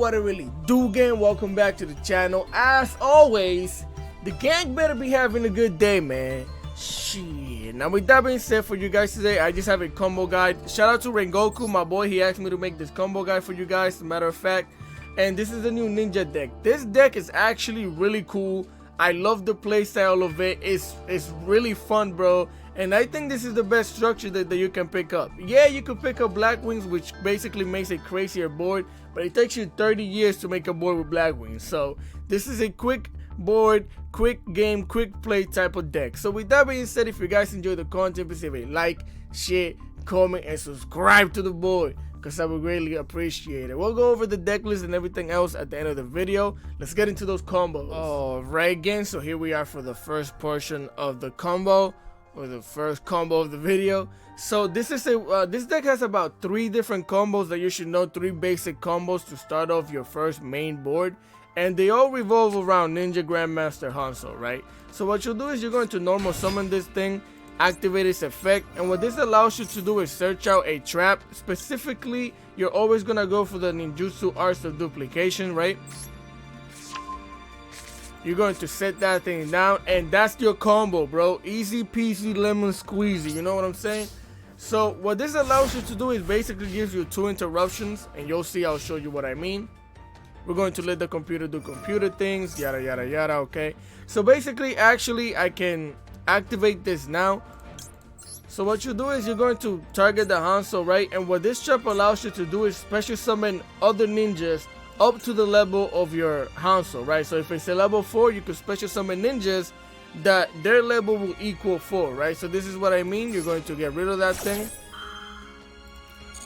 what it really do, gang. Welcome back to the channel. As always, the gang better be having a good day, man. Shit. Now with that being said, for you guys today, I just have a combo guide. Shout out to Rengoku, my boy. He asked me to make this combo guide for you guys, as a matter of fact. And this is the new ninja deck. This deck is actually really cool. I love the playstyle of it. It's really fun, bro. And I think this is the best structure that you can pick up. Yeah, you could pick up Black Wings, which basically makes a crazier board, but it takes you 30 years to make a board with Black Wings. So this is a quick board, quick game, quick play type of deck. So with that being said, if you guys enjoy the content, please leave a like, share, comment, and subscribe to the board, because I would greatly appreciate it. We'll go over the deck list and everything else at the end of the video. Let's get into those combos. Alright, again, so here we are for the first portion of the combo, or the first combo of the video. So this is this deck has about 3 different combos that you should know, 3 basic combos to start off your first main board, and they all revolve around Ninja Grandmaster Hanzo, right? So what you'll do is you're going to normal summon this thing, activate its effect, and what this allows you to do is search out a trap. Specifically, you're always gonna go for the ninjutsu arts of duplication, right? You're going to set that thing down, and that's your combo, bro. Easy peasy lemon squeezy, you know what I'm saying? So what this allows you to do is basically gives you 2 interruptions, and you'll see, I'll show you what I mean. We're going to let the computer do computer things, yada yada yada. Okay, so basically, actually, I can activate this now. So what you do is you're going to target the Hanzo, right? And what this trap allows you to do is special summon other ninjas up to the level of your Hanzo, right? So if it's a level 4, you can special summon ninjas that their level will equal 4, right? So this is what I mean. You're going to get rid of that thing.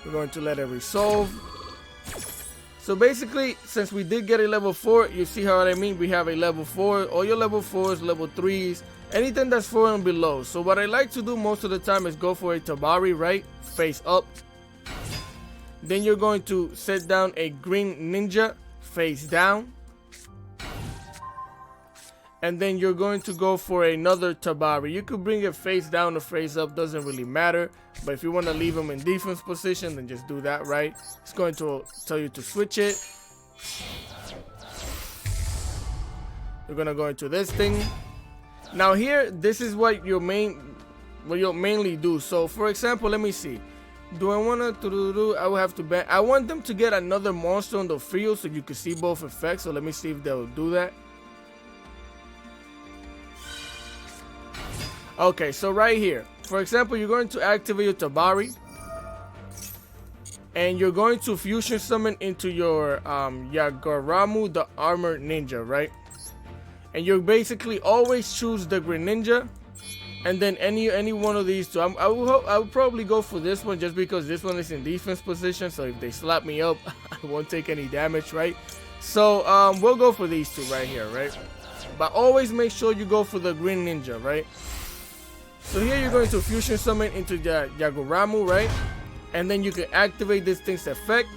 We're going to let it resolve. So basically, since we did get a level 4, you see how I mean? We have a level 4, all your level 4s, level 3s, anything that's 4 and below. So what I like to do most of the time is go for a Tabari, right? Face up. Then you're going to set down a green ninja face down. And then you're going to go for another Tabari. You could bring it face down or face up, doesn't really matter. But if you want to leave him in defense position, then just do that, right? It's going to tell you to switch it. You're going to go into this thing. Now here, this is what you'll mainly do. So for example, let me see. Do I want to I will have to ban. I want them to get another monster on the field so you can see both effects. So let me see if they'll do that. Okay, so right here, for example, you're going to activate your Tabari, and you're going to fusion summon into your Yagaramu, the armored ninja, right? And you basically always choose the green ninja, and then any one of these two. I would probably go for this one just because this one is in defense position. So if they slap me up, I won't take any damage, right? So we'll go for these two right here, right? But always make sure you go for the green ninja, right? So here you're going to fusion summon into the Yaguramu, right? And then you can activate this thing's effect,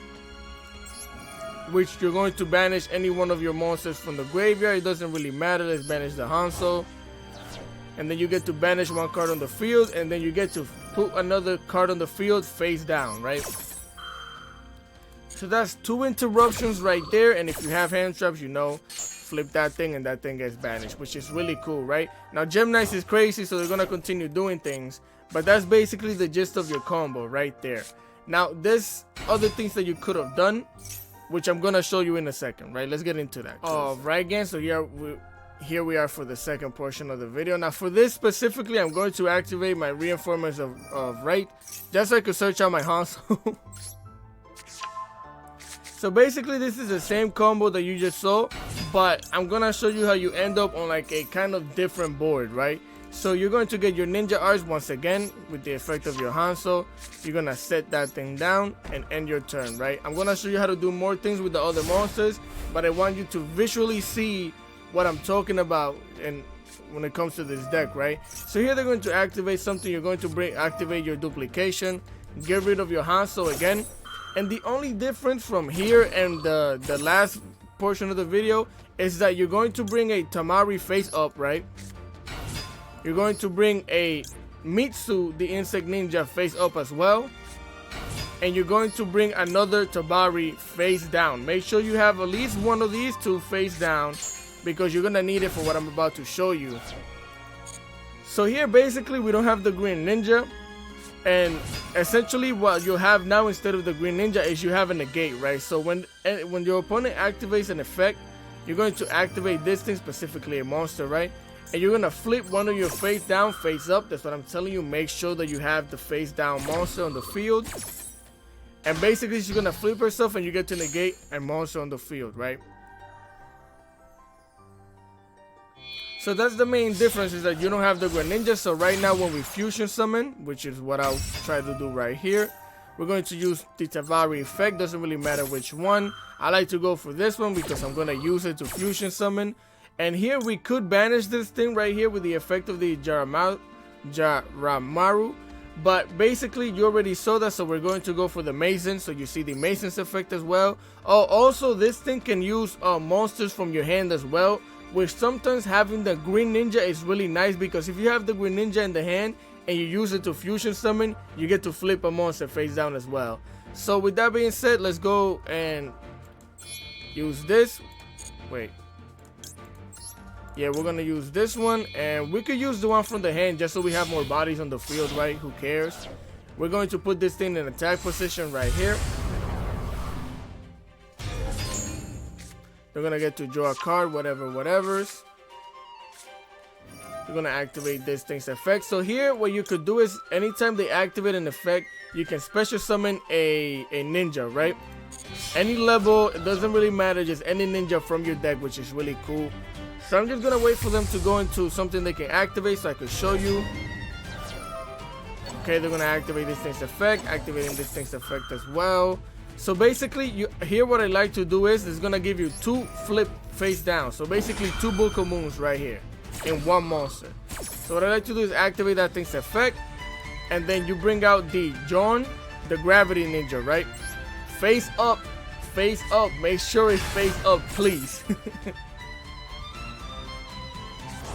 which you're going to banish any one of your monsters from the graveyard. It doesn't really matter. Let's banish the Hanzo. And then you get to banish 1 card on the field, and then you get to put another card on the field face down, right? So that's 2 interruptions right there. And if you have hand traps, you know, flip that thing and that thing gets banished, which is really cool, right? Now Gem Knights is crazy, so they're gonna continue doing things, but that's basically the gist of your combo right there. Now there's other things that you could have done, which I'm gonna show you in a second, right? Let's get into that. Alright, again, so here we are for the second portion of the video. Now for this specifically, I'm going to activate my reinforcements of right, just so I can search out my Hanzo. So basically this is the same combo that you just saw, but I'm gonna show you how you end up on like a kind of different board, right? So you're going to get your ninja arts once again with the effect of your Hanzo. You're gonna set that thing down and end your turn, right? I'm gonna show you how to do more things with the other monsters, but I want you to visually see what I'm talking about and when it comes to this deck, right? So here they're going to activate something. You're going to activate your duplication, get rid of your Hanzo again. And the only difference from here and the last portion of the video is that you're going to bring a Tamari face up, right? You're going to bring a Mitsu, the insect ninja, face up as well. and you're going to bring another Tabari face down. Make sure you have at least one of these two face down, because you're gonna need it for what I'm about to show you. So here basically we don't have the green ninja, and essentially what you have now instead of the green ninja is you have a negate, right? So when your opponent activates an effect, you're going to activate this thing, specifically a monster, right? And you're gonna flip one of your face down, face up. That's what I'm telling you. Make sure that you have the face down monster on the field. And basically she's gonna flip herself and you get to negate a monster on the field, right? So that's the main difference, is that you don't have the Greninja. So right now when we fusion summon, which is what I'll try to do right here, we're going to use the Tabari effect. Doesn't really matter which one. I like to go for this one because I'm gonna use it to fusion summon. And here we could banish this thing right here with the effect of the Jaramaru. But basically you already saw that, so we're going to go for the Mason. So you see the Mason's effect as well. Oh, also this thing can use monsters from your hand as well, which sometimes having the green ninja is really nice, because if you have the green ninja in the hand and you use it to fusion summon, you get to flip a monster face down as well. So with that being said, let's go and use this. Wait. Yeah, we're gonna use this one, and we could use the one from the hand just so we have more bodies on the field, right? Who cares? We're going to put this thing in attack position right here. They're gonna get to draw a card, whatever's. We're gonna activate this thing's effect. So here what you could do is anytime they activate an effect, you can special summon a ninja, right? Any level, it doesn't really matter, just any ninja from your deck, which is really cool. So I'm just gonna wait for them to go into something they can activate so I can show you. Okay, they're gonna activate this thing's effect, activating this thing's effect as well. So basically, here what I like to do is it's gonna give you two flip face down. So basically 2 Buko Moons right here in one monster. So what I like to do is activate that thing's effect, and then you bring out the John, the Gravity Ninja, right? Face up, face up. Make sure it's face up, please.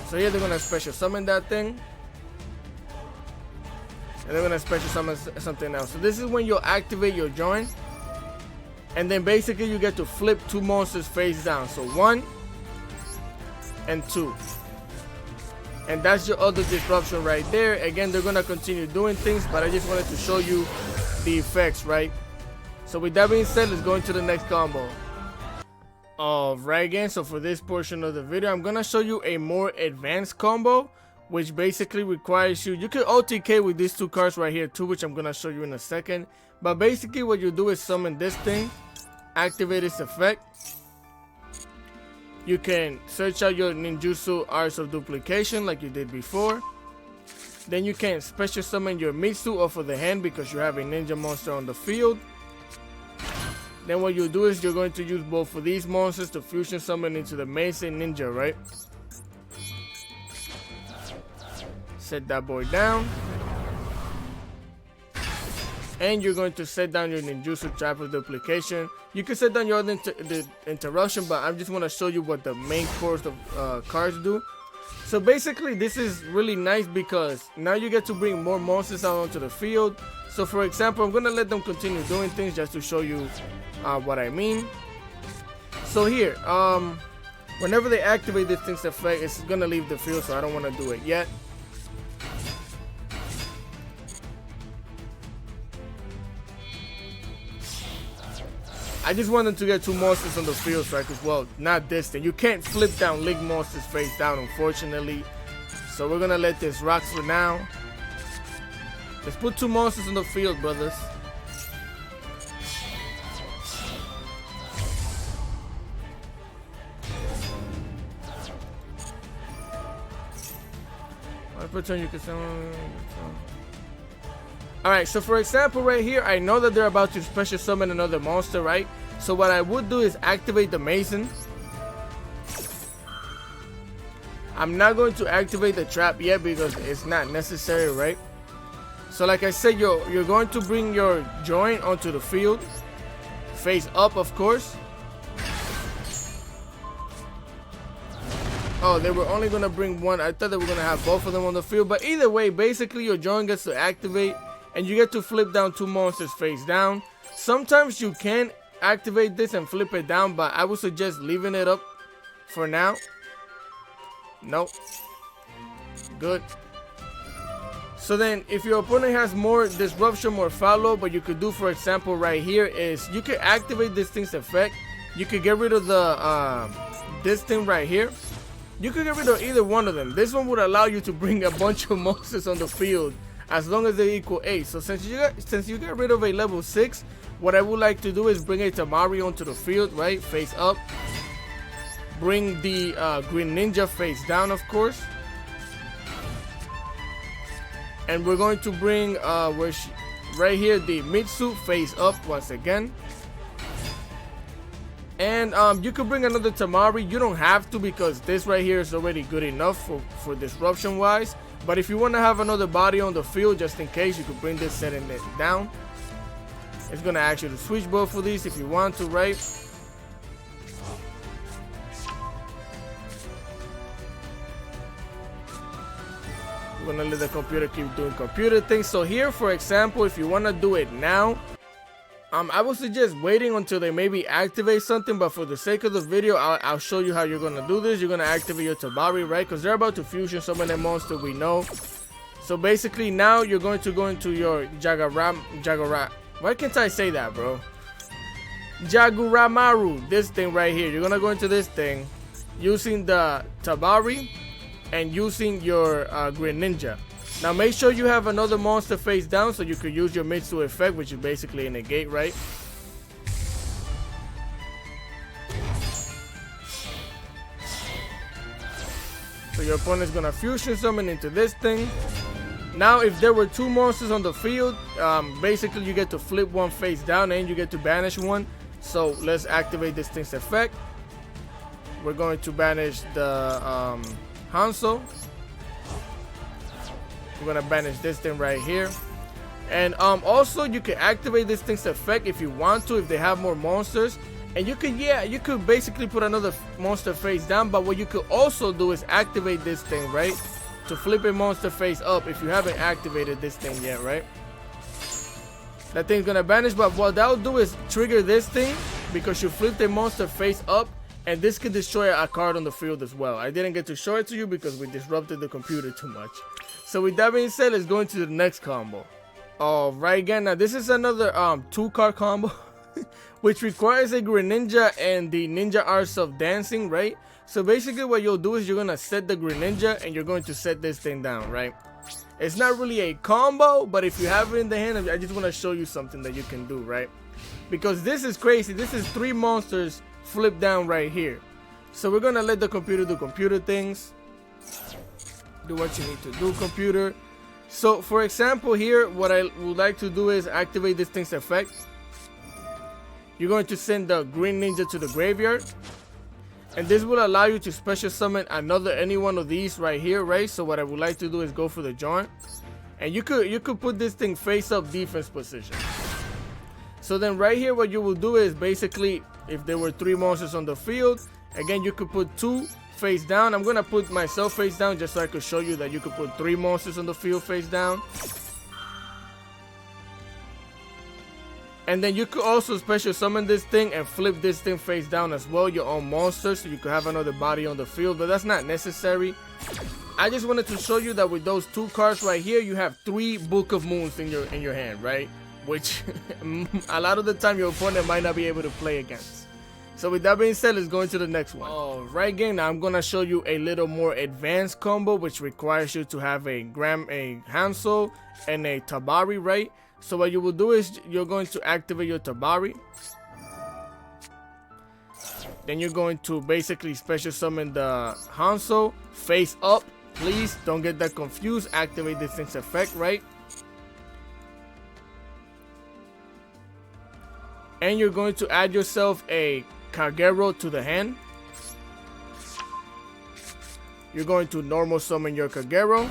So here they're gonna special summon that thing, and they're gonna special summon something else. So this is when you'll activate your join, and then basically you get to flip 2 monsters face down. So 1 and 2, and that's your other disruption right there. Again, they're gonna continue doing things, but I just wanted to show you the effects, right? So with that being said, let's go into the next combo. Alright again, so for this portion of the video, I'm gonna show you a more advanced combo, which basically requires you can OTK with these 2 cards right here too, which I'm gonna show you in a second. But basically what you do is summon this thing, activate its effect. You can search out your ninjutsu Arts of Duplication like you did before. Then you can special summon your Mitsu off of the hand because you have a ninja monster on the field. Then what you do is you're going to use both of these monsters to fusion summon into the Mason Ninja, right? Set that boy down. And you're going to set down your ninjutsu Trap of Duplication. You can set down your other interruption, but I just want to show you what the main course of cards do. So basically this is really nice because now you get to bring more monsters out onto the field. So for example, I'm going to let them continue doing things just to show you what I mean. So here, whenever they activate this thing's effect, it's gonna leave the field, so I don't want to do it yet. I just want them to get 2 monsters on the field so I could, well, not this thing. You can't flip down Link monsters face down, unfortunately. So we're gonna let this rock for now. Let's put 2 monsters on the field, brothers. Alright, so for example right here, I know that they're about to special summon another monster, right? So what I would do is activate the Mason. I'm not going to activate the trap yet because it's not necessary, right? So like I said, you're going to bring your join onto the field, face up of course. Oh, they were only going to bring one. I thought they were going to have both of them on the field. But either way, basically your join gets to activate and you get to flip down 2 monsters face down. Sometimes you can activate this and flip it down, but I would suggest leaving it up for now. Nope. Good. So then if your opponent has more disruption, more follow, what you could do, for example, right here is you could activate this thing's effect. You could get rid of the this thing right here. You could get rid of either one of them. This one would allow you to bring a bunch of monsters on the field as long as they equal 8. So since you got rid of a level 6, what I would like to do is bring a Tamari onto the field, right, face up. Bring the Green Ninja face down, of course. And we're going to bring right here the Mitsu face up once again. And you could bring another Tamari. You don't have to, because this right here is already good enough for disruption wise. But if you want to have another body on the field just in case, you could bring this, setting it down. It's going to ask you to switch both of these if you want to, right? We're gonna let the computer keep doing computer things. So here, for example, if you want to do it now, I would suggest waiting until they maybe activate something, but for the sake of the video, I'll show you how you're gonna do this. You're gonna activate your Tabari, right? Because they're about to fusion some of the monsters we know. So basically now you're going to go into your why can't I say that, bro? Jaguramaru, this thing right here. You're gonna go into this thing using the Tabari and using your Green Ninja. Now make sure you have another monster face down so you could use your Mitsu effect, which is basically a negate, right? So your opponent's gonna fusion summon into this thing. Now if there were 2 monsters on the field, basically you get to flip one face down and you get to banish one. So let's activate this thing's effect. We're going to banish the Hanzo. We're gonna banish this thing right here. And also you can activate this thing's effect if you want to, if they have more monsters. And you could basically put another monster face down, but what you could also do is activate this thing, right, to flip a monster face up if you haven't activated this thing yet, right? That thing's gonna banish, but what that'll do is trigger this thing because you flipped a monster face up, and this could destroy a card on the field as well. I didn't get to show it to you because we disrupted the computer too much. So with that being said, let's go into the next combo. Alright, again, now this is another 2-card combo which requires a Greninja and the Ninja Arts of Dancing, right? So basically what you'll do is you're gonna set the Greninja and you're going to set this thing down, right? It's not really a combo, but if you have it in the hand, I just want to show you something that you can do, right? Because this is crazy. This is 3 monsters flipped down right here. So we're gonna let the computer do computer things. Do what you need to do, computer. So for example here, what I would like to do is activate this thing's effect. You're going to send the Green Ninja to the graveyard, and this will allow you to special summon any one of these right here, right? So what I would like to do is go for the joint, and you could put this thing face up defense position. So then right here what you will do is basically, if there were 3 monsters on the field, again you could put 2 face down. I'm gonna put myself face down just so I could show you that you could put 3 monsters on the field face down. And then you could also special summon this thing and flip this thing face down as well, your own monster, so you could have another body on the field, but that's not necessary. I just wanted to show you that with those 2 cards right here, you have 3 Book of Moons in your hand, right? Which a lot of the time your opponent might not be able to play against. So with that being said, let's go into the next one. Alright, gang, now I'm gonna show you a little more advanced combo which requires you to have a Hanzo and a Tabari, right? So what you will do is you're going to activate your Tabari. Then you're going to basically special summon the Hanzo face up. Please don't get that confused. Activate this thing's effect, right? And you're going to add yourself a Kagero to the hand. You're going to normal summon your Kagero.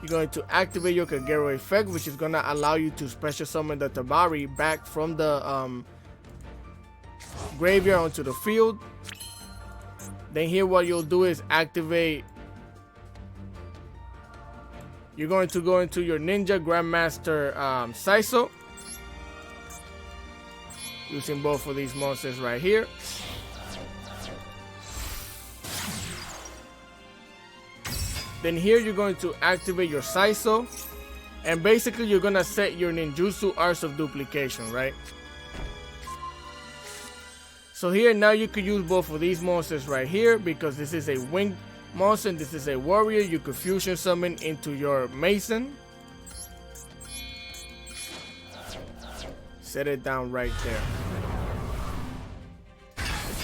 You're going to activate your Kagero effect, which is going to allow you to special summon the Tabari back from the graveyard onto the field. Then here what you'll do is activate you're going to go into your Ninja Grandmaster Saiso, using both of these monsters right here. Then here you're going to activate your Saiso, and basically you're gonna set your ninjutsu Arts of Duplication, right? So here now you could use both of these monsters right here, because this is a winged monster and this is a warrior. You could fusion summon into your Mason. Set it down right there.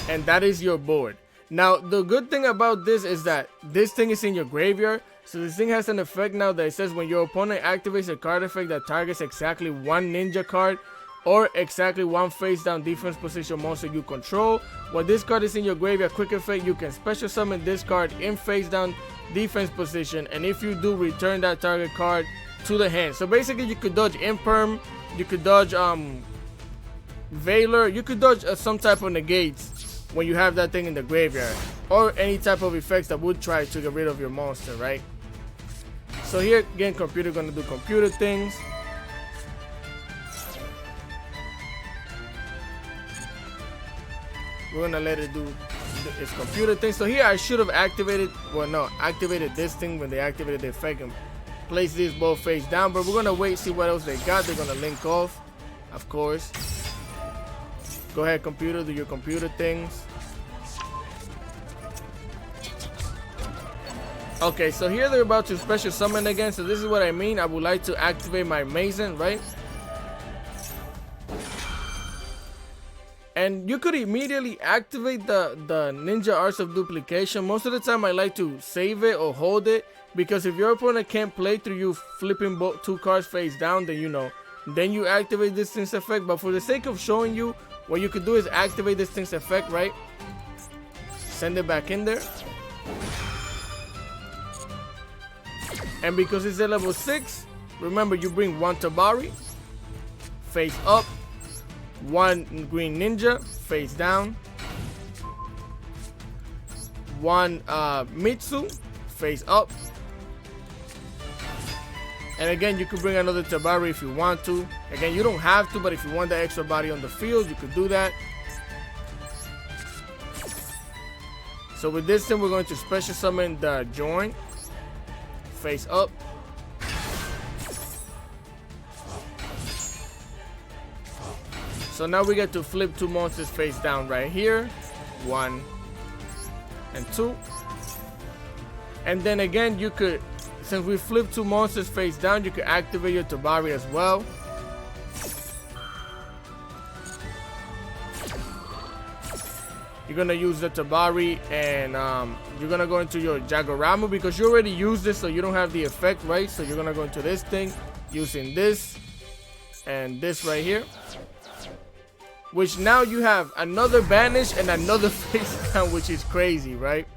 And that is your board. Now the good thing about this is that this thing is in your graveyard. So this thing has an effect now that it says when your opponent activates a card effect that targets exactly one ninja card or exactly one face down defense position monster you control. When this card is in your graveyard, quick effect, you can special summon this card in face down defense position, and if you do, return that target card to the hand. So basically you could dodge Imperm, you could dodge Valor, you could dodge some type of negates when you have that thing in the graveyard, or any type of effects that would try to get rid of your monster, right? So here again, computer gonna do computer things. We're gonna let it do its computer thing. So here I should have activated, well no, activated this thing when they activated the effect and place these both face down, but we're gonna wait, see what else they got. They're gonna link off, of course. Go ahead, computer, do your computer things. Okay, so here they're about to special summon again, so this is what I mean. I would like to activate my Mason, right? And you could immediately activate the Ninja Arts of Duplication. Most of the time I like to save it or hold it, because if your opponent can't play through you flipping both two cards face down, then you know, then you activate this thing's effect. But for the sake of showing you, what you could do is activate this thing's effect, right? Send it back in there. And because it's at level 6, remember you bring one Tabari face up, one green ninja face down, one Mitsu face up, and again you could bring another Tabari if you want to. Again, you don't have to, but if you want that extra body on the field, you could do that. So with this thing, we're going to special summon the join face up. So now we get to flip two monsters face down right here, 1 and 2. And then again, you could, since we flip two monsters face down, you could activate your Tabari as well. You're gonna use the Tabari, and you're gonna go into your Jagoramu because you already used this, so you don't have the effect, right? So you're gonna go into this thing using this and this right here, which now you have another banish and another face down, which is crazy, right?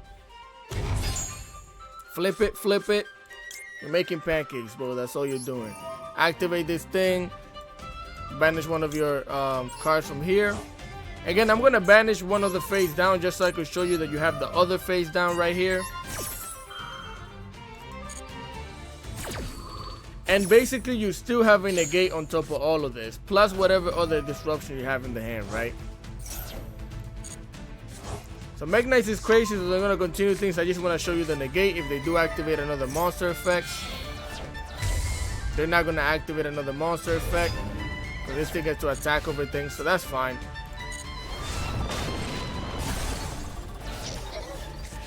Flip it, flip it. You're making pancakes, bro. That's all you're doing. Activate this thing. Banish one of your cards from here. Again, I'm gonna banish one of the face down just so I could show you that you have the other face down right here. And basically you still have a negate on top of all of this, plus whatever other disruption you have in the hand, right? So Mech Knights is crazy, so they're gonna continue things. I just want to show you the negate. If they do activate another monster effect, they're not gonna activate another monster effect, because this thing gets to attack over things, so that's fine.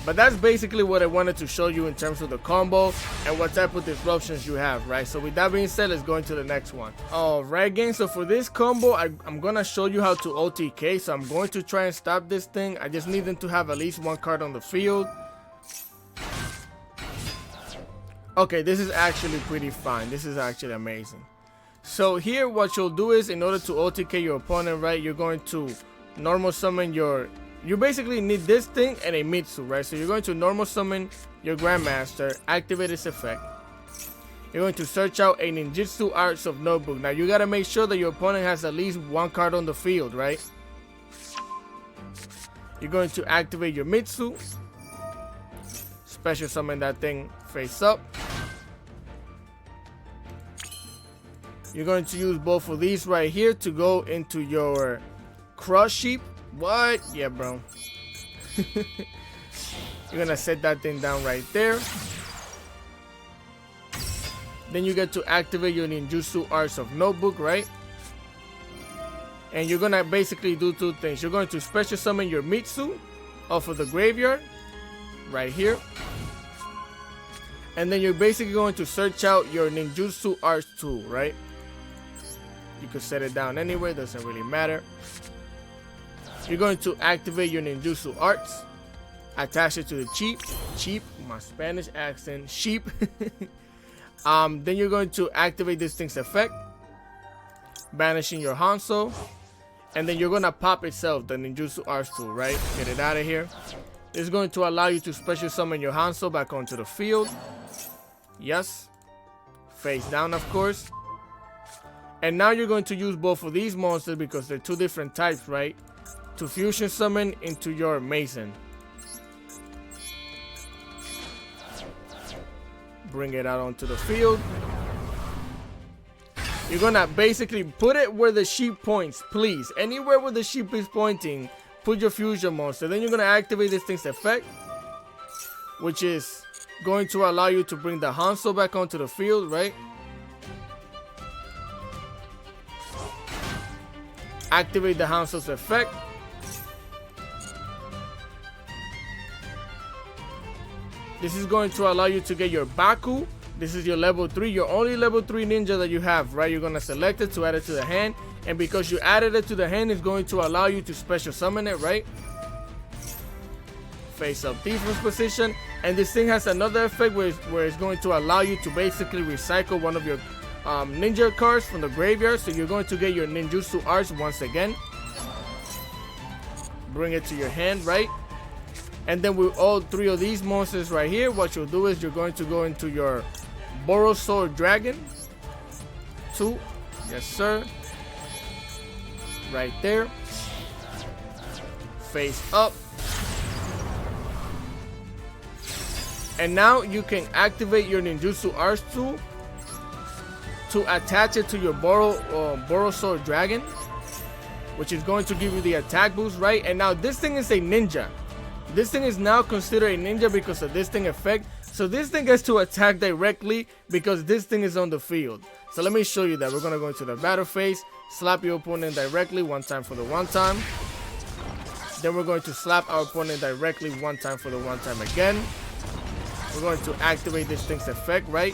But that's basically what I wanted to show you in terms of the combo and what type of disruptions you have, right? So with that being said, let's go into the next one. Alright gang, so for this combo, I'm gonna show you how to OTK. So I'm going to try and stop this thing. I just need them to have at least one card on the field. Okay, this is actually pretty fine. This is actually amazing. So here what you'll do is, in order to OTK your opponent, right, you're going to normal summon your... You basically need this thing and a Mitsu, right? So you're going to normal summon your Grandmaster, activate its effect. You're going to search out a Ninjutsu Arts of Notebook. Now you gotta make sure that your opponent has at least one card on the field, right? You're going to activate your Mitsu, special summon that thing face up. You're going to use both of these right here to go into your crush sheep. What? Yeah, bro. You're gonna set that thing down right there. Then you get to activate your ninjutsu arts of notebook, right? And you're gonna basically do two things. You're going to special summon your Mitsu off of the graveyard right here. And then you're basically going to search out your ninjutsu arts tool, right? You could set it down anywhere, doesn't really matter. You're going to activate your ninjutsu arts, attach it to the cheap, my Spanish accent, sheep. Then you're going to activate this thing's effect, banishing your Hanzo, and then you're gonna pop itself, the ninjutsu arts tool, right? Get it out of here. This is going to allow you to special summon your Hanzo back onto the field. Yes, face down, of course. And now you're going to use both of these monsters because they're two different types, right? To fusion summon into your Mason. Bring it out onto the field. You're gonna basically put it where the sheep points, please. Anywhere where the sheep is pointing, put your fusion monster. Then you're gonna activate this thing's effect, which is going to allow you to bring the Hanzo back onto the field, right? Activate the Hanzo's effect. This is going to allow you to get your Baku. This is your level 3, your only level 3 ninja that you have, right? You're going to select it to add it to the hand. And because you added it to the hand, it's going to allow you to special summon it, right? Face up defense position. And this thing has another effect where it's going to allow you to basically recycle one of your ninja cards from the graveyard. So you're going to get your ninjutsu arts once again. Bring it to your hand, right? And then with all three of these monsters right here, what you'll do is you're going to go into your Borosaur Dragon. 2. Yes, sir. Right there. Face up. And now you can activate your ninjutsu arts tool to attach it to your Borosaur Dragon, which is going to give you the attack boost, right? And now this thing is a ninja. This thing is now considered a ninja because of this thing effect. So this thing gets to attack directly because this thing is on the field. So let me show you that. We're going to go into the battle phase, slap your opponent directly one time for the one time. Then we're going to slap our opponent directly one time for the one time again. We're going to activate this thing's effect, right?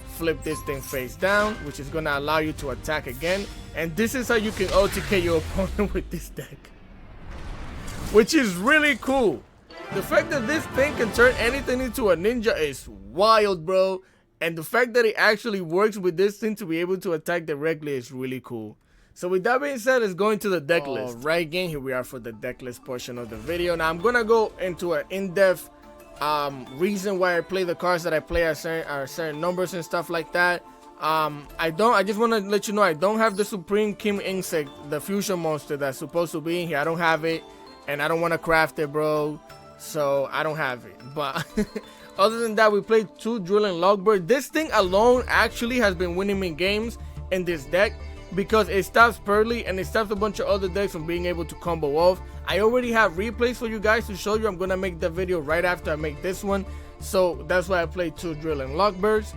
Flip this thing face down, which is going to allow you to attack again. And this is how you can OTK your opponent with this deck, which is really cool. The fact that this thing can turn anything into a ninja is wild, bro. And the fact that it actually works with this thing to be able to attack directly is really cool. So with that being said, let's go into the deck list. Right, gang, here we are for the deck list portion of the video. Now I'm gonna go into an in-depth reason why I play the cards that I play are certain numbers and stuff like that. I just want to let you know I don't have the Supreme Kim Insect, the fusion monster that's supposed to be in here. I don't have it, and I don't want to craft it, bro. So I don't have it. But other than that, we played 2 Duel and Logbird. This thing alone actually has been winning me games in this deck because it stops Pearly and it stops a bunch of other decks from being able to combo off. I already have replays for you guys to show you. I'm gonna make the video right after I make this one. So that's why I played 2 Duel and Logbirds.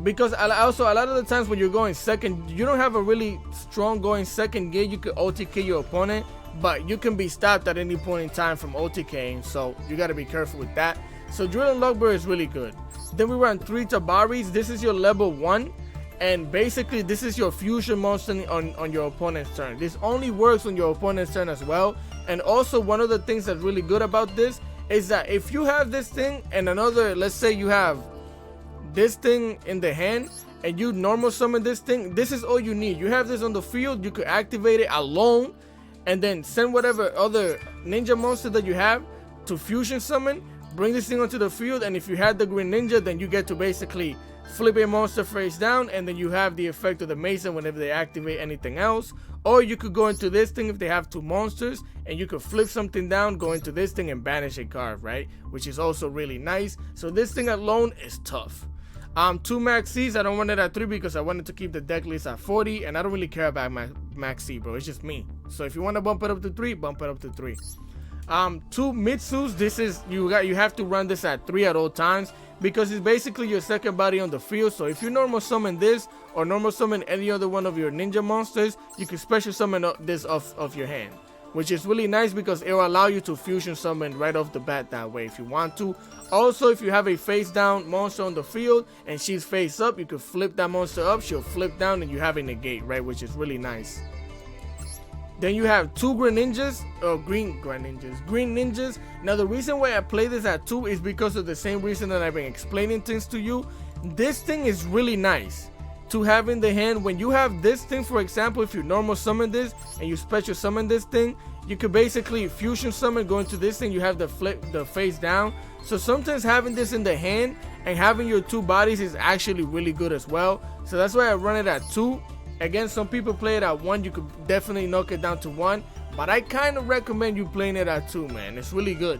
Because also a lot of the times when you're going second, you don't have a really strong going second gear. You could OTK your opponent, but you can be stopped at any point in time from OTKing, so you got to be careful with that. So Duel and Logbird is really good. Then we run 3 Tabaris. This is your level 1, and basically this is your fusion monster on your opponent's turn. This only works on your opponent's turn as well. And also one of the things that's really good about this is that if you have this thing and another, let's say you have this thing in the hand and you normal summon this thing, this is all you need. You have this on the field, you could activate it alone and then send whatever other ninja monster that you have to fusion summon, bring this thing onto the field, and if you had the green ninja, then you get to basically flip a monster face down, and then you have the effect of the Mason whenever they activate anything else. Or you could go into this thing if they have 2 monsters, and you could flip something down, go into this thing and banish a card, right? Which is also really nice. So this thing alone is tough. 2 Max C's. I don't want it at 3 because I wanted to keep the deck list at 40, and I don't really care about my Max C, bro. It's just me. So if you want to bump it up to 3, bump it up to 3. 2 Mitsus. This is you have to run this at 3 at all times because it's basically your second body on the field. So if you normal summon this or normal summon any other one of your ninja monsters, you can special summon this off your hand, which is really nice because it will allow you to fusion summon right off the bat that way if you want to. Also, if you have a face down monster on the field and she's face up, you can flip that monster up, she'll flip down, and you have a negate, right, which is really nice. Then you have 2 green ninjas. Now the reason why I play this at 2 is because of the same reason that I've been explaining things to you. This thing is really nice to have in the hand. When you have this thing, for example, if you normal summon this and you special summon this thing, you could basically fusion summon, go into this thing, you have the face down. So sometimes having this in the hand and having your 2 bodies is actually really good as well. So that's why I run it at 2. Again, some people play it at 1. You could definitely knock it down to 1, but I kind of recommend you playing it at 2, man. It's really good.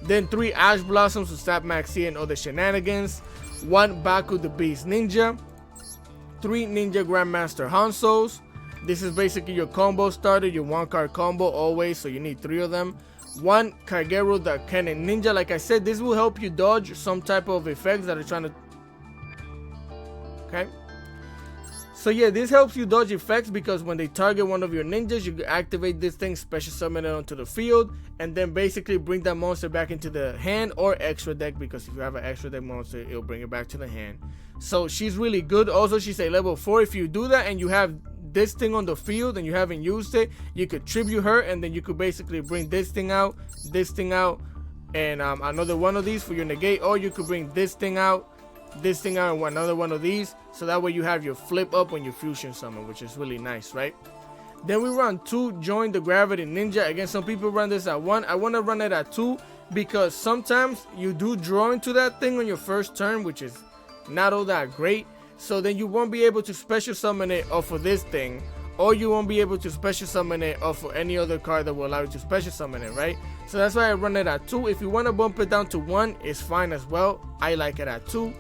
Then 3 Ash Blossoms to stop Maxi and other shenanigans. 1 Baku the Beast Ninja. 3 Ninja Grandmaster Hansos. This is basically your combo starter, your 1-card combo always, so you need 3 of them. 1 Kagero the Cannon Ninja. Like I said, this will help you dodge some type of effects that are trying to... Okay. So yeah, this helps you dodge effects because when they target one of your ninjas, you activate this thing, special summon it onto the field, and then basically bring that monster back into the hand or extra deck, because if you have an extra deck monster, it'll bring it back to the hand. So she's really good. Also, she's a level 4. If you do that and you have this thing on the field and you haven't used it, you could tribute her, and then you could basically bring this thing out, and another one of these for your negate, or you could bring this thing out, and another one of these, so that way you have your flip up when you fusion summon, which is really nice, right? Then we run 2 Join the Gravity Ninja. Again, some people run this at 1. I want to run it at 2 because sometimes you do draw into that thing on your first turn, which is not all that great. So then you won't be able to special summon it off of this thing, or you won't be able to special summon it off of any other card that will allow you to special summon it, right? So that's why I run it at 2. If you want to bump it down to 1, it's fine as well. I like it at 2.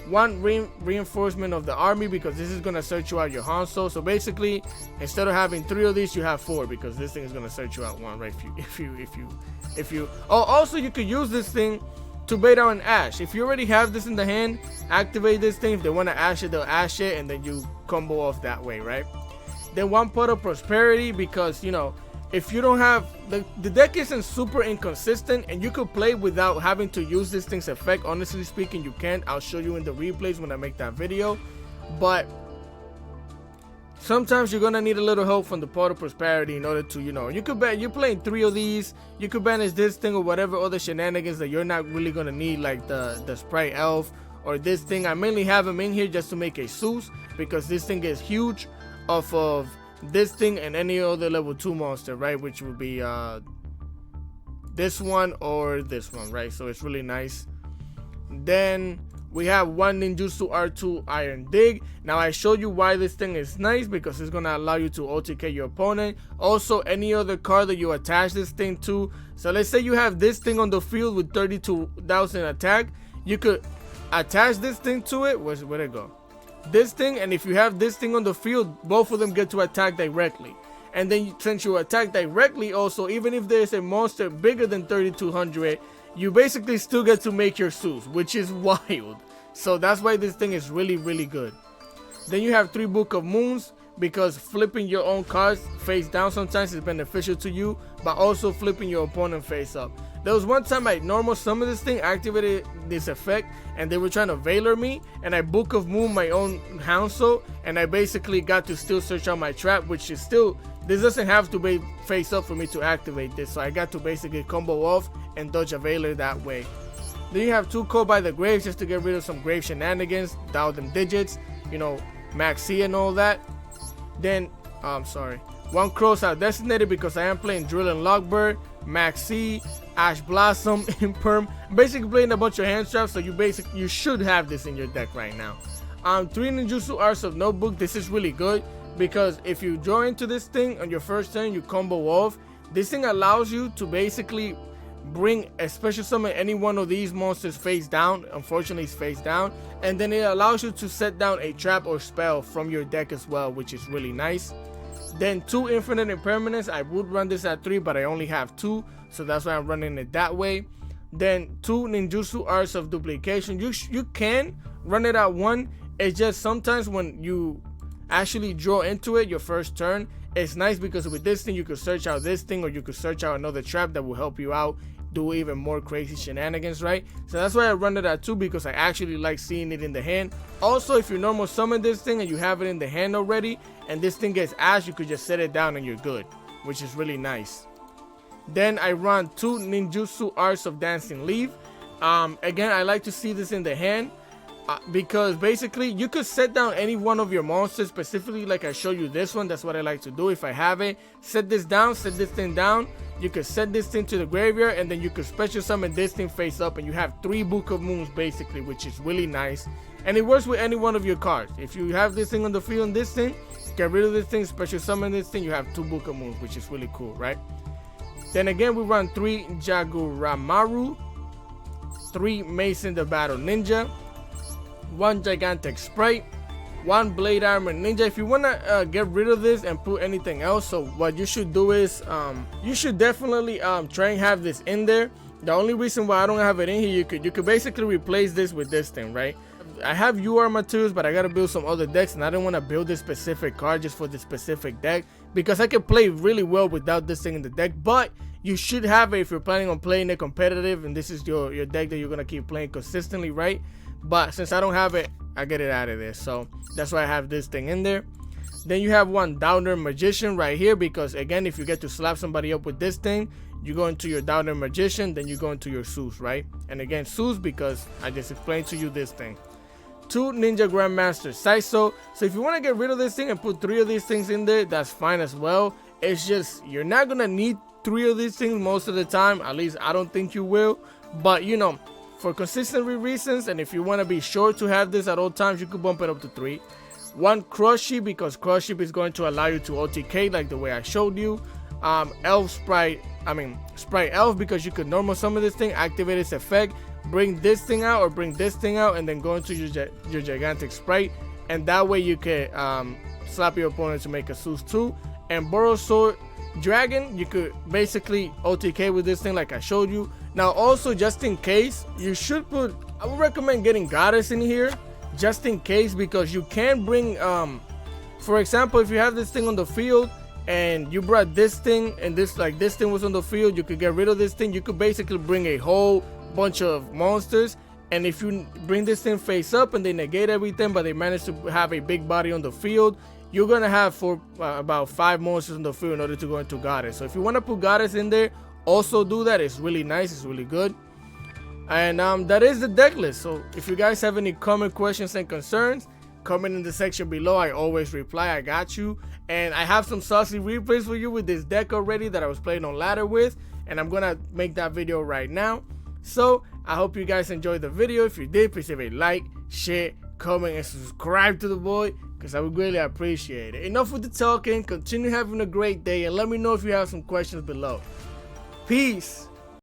1 reinforcement of the army, because this is gonna search you out your Hanzo. So basically, instead of having 3 of these, you have 4, because this thing is gonna search you out 1, right? If you oh, also you could use this thing to bait out an Ash. If you already have this in the hand, activate this thing. If they want to Ash it, they'll Ash it, and then you combo off that way, right? Then 1 Pot of Prosperity, because you know, if you don't have the deck isn't super inconsistent, and you could play without having to use this thing's effect. Honestly speaking, you can. I'll show you in the replays when I make that video, but sometimes you're gonna need a little help from the Pot of Prosperity in order to, you know, you could bet you're playing 3 of these, you could banish this thing or whatever other shenanigans that you're not really gonna need, like the Sprite Elf or this thing. I mainly have them in here just to make a Zeus, because this thing is huge off of this thing and any other level 2 monster, right? Which would be this one or this one, right? So it's really nice. Then we have 1 Ninjutsu R2 Iron Dig. Now I showed you why this thing is nice, because it's gonna allow you to OTK your opponent. Also, any other card that you attach this thing to. So let's say you have this thing on the field with 32,000 attack, you could attach this thing to it. Where'd it go? This thing, and if you have this thing on the field, both of them get to attack directly. And then since you attack directly, also, even if there's a monster bigger than 3200, you basically still get to make your Zeus, which is wild. So that's why this thing is really, really good. Then you have 3 Book of Moons, because flipping your own cards face down sometimes is beneficial to you, but also flipping your opponent face up. There was one time I normal summoned this thing, activated this effect, and they were trying to Valor me, and I Book of Moon my own Hanzo, and I basically got to still search out my trap, which is still, this doesn't have to be face up for me to activate this, so I got to basically combo off and dodge a Valor that way. Then you have 2 Call by the Graves, just to get rid of some grave shenanigans, dial them digits, you know, Max C and all that. Then, I'm sorry, 1 Crossout Designated, because I am playing Drill and Lockbird, Max C, Ash Blossom, Imperm, basically playing a bunch of hand traps, so you should have this in your deck right now. 3 Ninjutsu Arts of Notebook. This is really good, because if you draw into this thing on your first turn, you combo off. This thing allows you to basically bring a special summon any one of these monsters face down. Unfortunately, it's face down, and then it allows you to set down a trap or spell from your deck as well, which is really nice. Then 2 infinite impermanence. I would run this at 3, but I only have 2, so that's why I'm running it that way. Then 2 ninjutsu arts of duplication. You can run it at 1. It's just sometimes when you actually draw into it your first turn, it's nice because with this thing you could search out this thing, or you could search out another trap that will help you out do even more crazy shenanigans, right? So that's why I run it at 2, because I actually like seeing it in the hand. Also, if you normal summon this thing and you have it in the hand already and this thing gets ash, you could just set it down and you're good, which is really nice. Then I run 2 ninjutsu arts of dancing leaf. Again, I like to see this in the hand because basically you could set down any one of your monsters, specifically like I show you this one. That's what I like to do. If I have it, set this down, set this thing down. You could set this thing to the graveyard, and then you could special summon this thing face up, and you have 3 Book of Moons basically, which is really nice. And it works with any one of your cards. If you have this thing on the field and this thing, get rid of this thing, special summon this thing, you have 2 Book of Moons, which is really cool, right? Then again, we run 3 Jaguramaru, 3 Mason the Battle Ninja, 1 Gigantic Sprite, 1 Blade Armor Ninja. If you want to get rid of this and put anything else, so what you should do is you should definitely try and have this in there. The only reason why I don't have it in here, you could basically replace this with this thing, right? I have UR materials, but I gotta build some other decks, and I don't want to build this specific card just for this specific deck, because I can play really well without this thing in the deck. But you should have it if you're planning on playing it competitive, and this is your deck that you're gonna keep playing consistently, right? But since I don't have it, I get it out of there, so that's why I have this thing in there. Then you have 1 Downer Magician right here, because again, if you get to slap somebody up with this thing, you go into your Downer Magician, then you go into your Zeus, right? And again, Zeus, because I just explained to you this thing. 2 Ninja Grandmaster Saiso. So if you want to get rid of this thing and put 3 of these things in there, that's fine as well. It's just you're not gonna need 3 of these things most of the time. At least I don't think you will. But you know, for consistency reasons, and if you want to be sure to have this at all times, you could bump it up to 3. 1 Crush Ship, because Crush Ship is going to allow you to OTK like the way I showed you. Sprite Elf, because you could normal summon this thing, activate its effect, bring this thing out or bring this thing out, and then go into your Gigantic Sprite, and that way you can slap your opponent to make a Zeus 2. And Borrow Sword Dragon, you could basically OTK with this thing like I showed you. Now also, just in case, you should put, I would recommend getting Goddess in here just in case, because you can bring for example, if you have this thing on the field and you brought this thing and this thing was on the field, you could get rid of this thing. You could basically bring a whole bunch of monsters, and if you bring this thing face up and they negate everything but they manage to have a big body on the field, you're gonna have about 5 monsters on the field in order to go into Goddess. So if you want to put Goddess in there, also do that. It's really nice, it's really good. And that is the deck list. So if you guys have any comment, questions, and concerns, comment in the section below. I always reply. I got you. And I have some saucy replays for you with this deck already that I was playing on ladder with, and I'm gonna make that video right now. So I hope you guys enjoyed the video. If you did, please leave a like, share, comment, and subscribe to the boy, because I would greatly appreciate it. Enough with the talking. Continue having a great day, and let me know if you have some questions below. Peace.